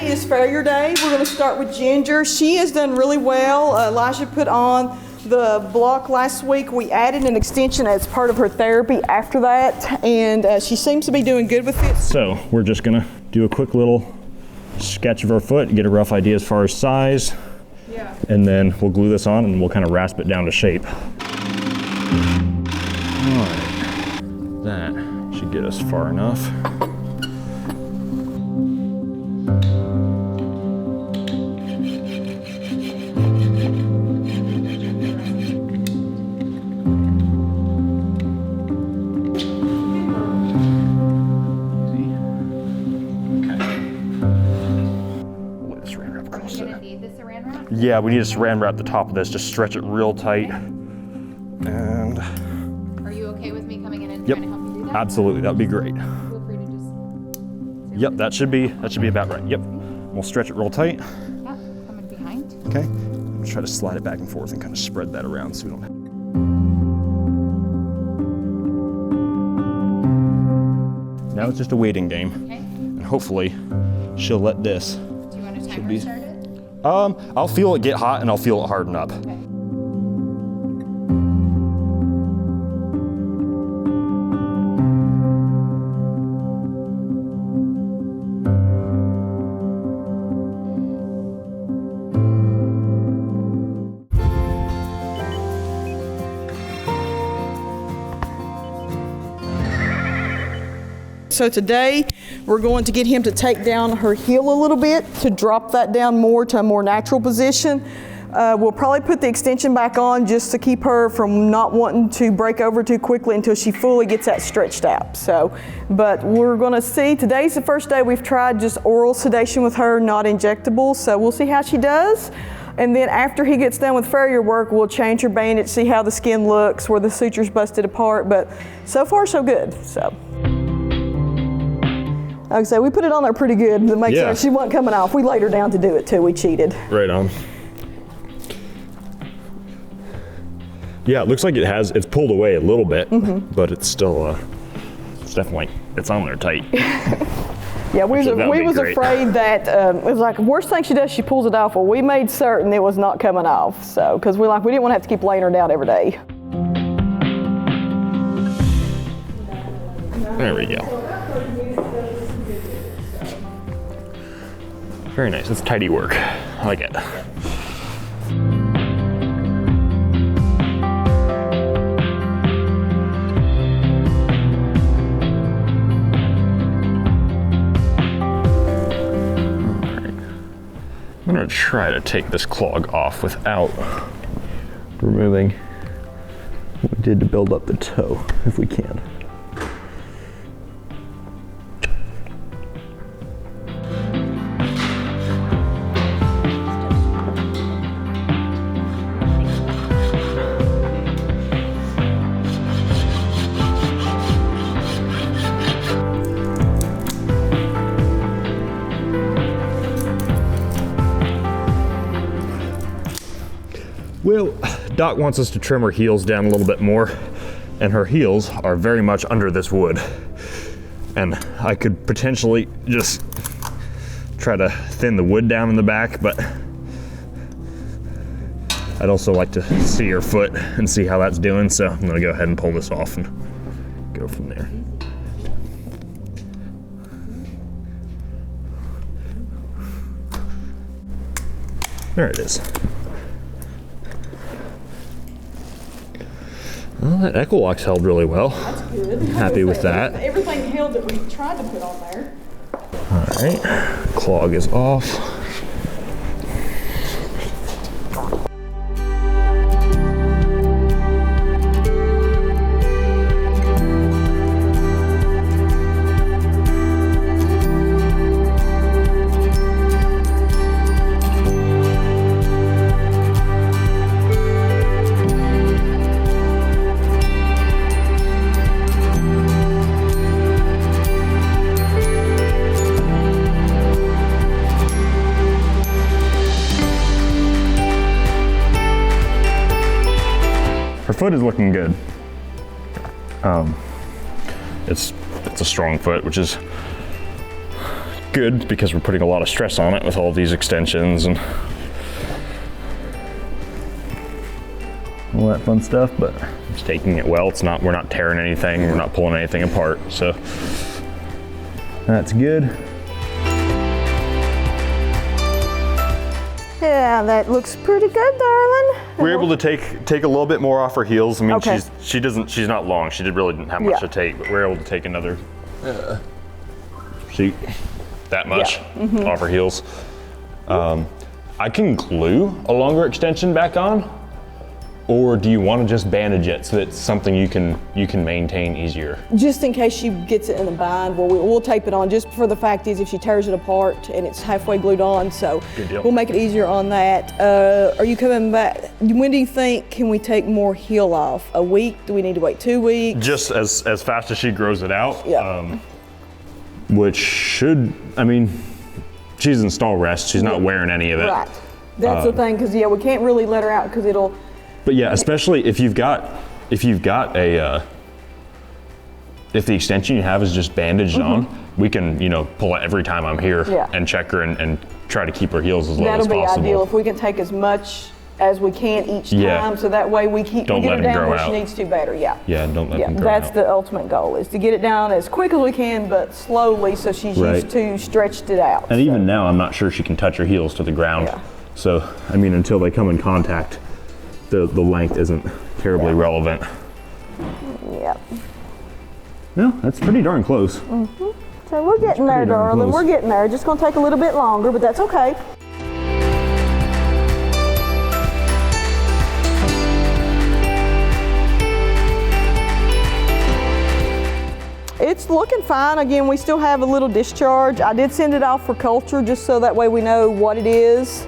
today is Farrier Day. We're going to start with Ginger. She has done really well. Elijah put on the block last week. We added an extension as part of her therapy after that, and she seems to be doing good with it. So we're just going to do a quick little sketch of her foot, get a rough idea as far as size, and then we'll glue this on and we'll kind of rasp it down to shape. All right, that should get us far enough. Yeah, we need to saran wrap the top of this, just stretch it real tight. And are you okay with me coming in and yep, trying to help you do that? absolutely, that'd be great. Feel free to just Yep, that should be about right. Yep. We'll stretch it real tight. yeah, coming behind. Okay. I'm gonna try to slide it back and forth and kind of spread that around so we don't have. Now it's just a waiting game. Okay. And hopefully she'll let this. Do you want to timer start it? I'll feel it get hot and I'll feel it harden up. Okay. So today we're going to get him to take down her heel a little bit, to drop that down more to a more natural position. We'll probably put the extension back on just to keep her from not wanting to break over too quickly until she fully gets that stretched out. So, but we're gonna see, today's the first day we've tried just oral sedation with her, not injectable. So we'll see how she does. And then after he gets done with Farrier work, we'll change her bandage, see how the skin looks, where the suture's busted apart. But so far so good, so. Like I said, we put it on there pretty good to make sure she wasn't coming off. We laid her down to do it too, we cheated. Right on. Yeah, it looks like it's pulled away a little bit, but it's still, it's definitely, it's on there tight. Yeah, we was afraid that, it was like, worst thing she does, she pulls it off. Well, we made certain it was not coming off. So, because we didn't want to have to keep laying her down every day. There we go. Very nice, it's tidy work. I like it. I'm gonna try to take this clog off without removing what we did to build up the toe, if we can. Well, Doc wants us to trim her heels down a little bit more, and her heels are very much under this wood. And I could potentially just try to thin the wood down in the back, but I'd also like to see her foot and see how that's doing, so I'm gonna go ahead and pull this off and go from there. There it is. Well, that Equalox held really well. That's good. Happy with that. Everything held that we tried to put on there. All right, clog is off. Her foot is looking good. It's a strong foot, which is good because we're putting a lot of stress on it with all these extensions and all that fun stuff, but it's taking it well. We're not tearing anything, we're not pulling anything apart, so that's good. Yeah, that looks pretty good, darling. We're able to take a little bit more off her heels. I mean, Okay. she's not long. She really didn't have much Yeah. to take, but we're able to take another sheet, that much off her heels. I can glue a longer extension back on, or do you want to just bandage it so that it's something you can maintain easier? Just in case she gets it in a bind, we'll tape it on, just for the fact is if she tears it apart and it's halfway glued on, so Good deal. we'll make it easier on that. Are you coming back? When do you think can we take more heel off? A week? Do we need to wait 2 weeks? Just as fast as she grows it out. Yeah. Which should, I mean, she's in stall rest. She's not wearing any of it. Right. That's the thing, because we can't really let her out because it'll. But yeah, especially if you've got a if the extension you have is just bandaged on, we can pull it every time I'm here and check her and try to keep her heels as low as possible. That'll be ideal if we can take as much as we can each time, so that way we get her down where she needs to better. Yeah, don't let them grow that's out. the ultimate goal, is to get it down as quick as we can, but slowly, so she's used to stretched it out. And even now, I'm not sure she can touch her heels to the ground. Yeah. So I mean, until they come in contact, the length isn't terribly relevant. Yeah. No, that's pretty darn close. So we're getting there, darling. We're getting there. Just gonna take a little bit longer, but that's okay. It's looking fine. Again, we still have a little discharge. I did send it off for culture just so that way we know what it is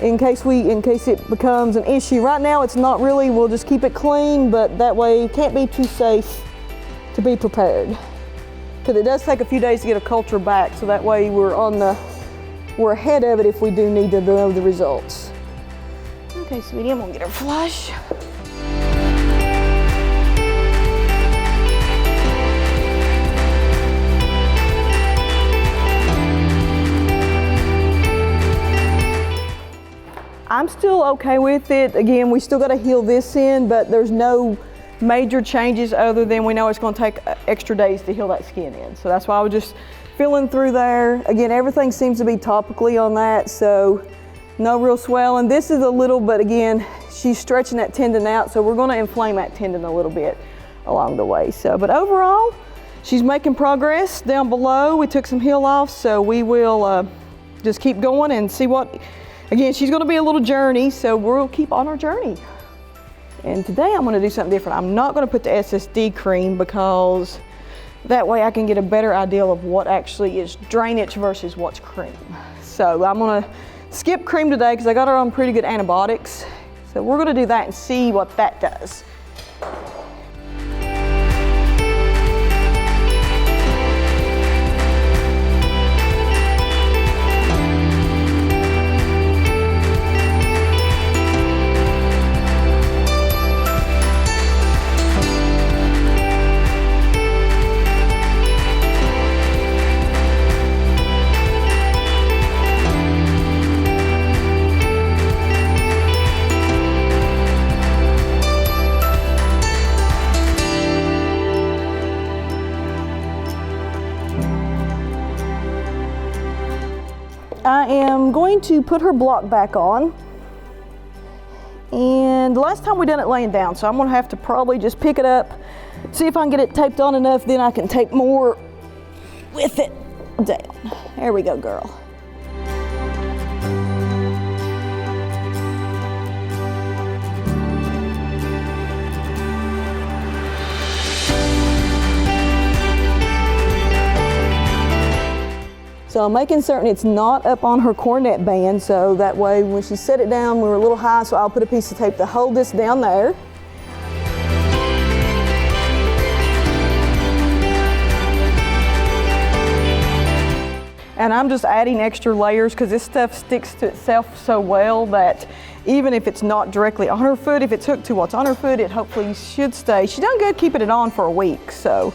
in case it becomes an issue. Right now it's not really, we'll just keep it clean, but that way it can't be too safe to be prepared. Because it does take a few days to get a culture back, so that way we're ahead of it if we do need to know the results. Okay, sweetie, I'm gonna get her flush. I'm still okay with it. Again, we still gotta heal this in, but there's no major changes other than we know it's gonna take extra days to heal that skin in. So that's why I was just feeling through there. Again, everything seems to be topically on that, so no real swelling. This is a little, but again, she's stretching that tendon out, so we're gonna inflame that tendon a little bit along the way. So, but overall, she's making progress down below. We took some heel off, so we will just keep going and see what. Again, she's gonna be a little journey, so we'll keep on our journey. And today I'm gonna do something different. I'm not gonna put the SSD cream because that way I can get a better idea of what actually is drainage versus what's cream. So I'm gonna skip cream today because I got her on pretty good antibiotics. So we're gonna do that and see what that does. I am going to put her block back on. And the last time we done it laying down, so I'm gonna have to probably just pick it up, see if I can get it taped on enough, then I can tape more with it down. There we go, girl. So I'm making certain it's not up on her cornet band, so that way when she set it down, we were a little high, so I'll put a piece of tape to hold this down there. And I'm just adding extra layers because this stuff sticks to itself so well that even if it's not directly on her foot, if it's hooked to what's on her foot, it hopefully should stay. She's done good keeping it on for a week, so.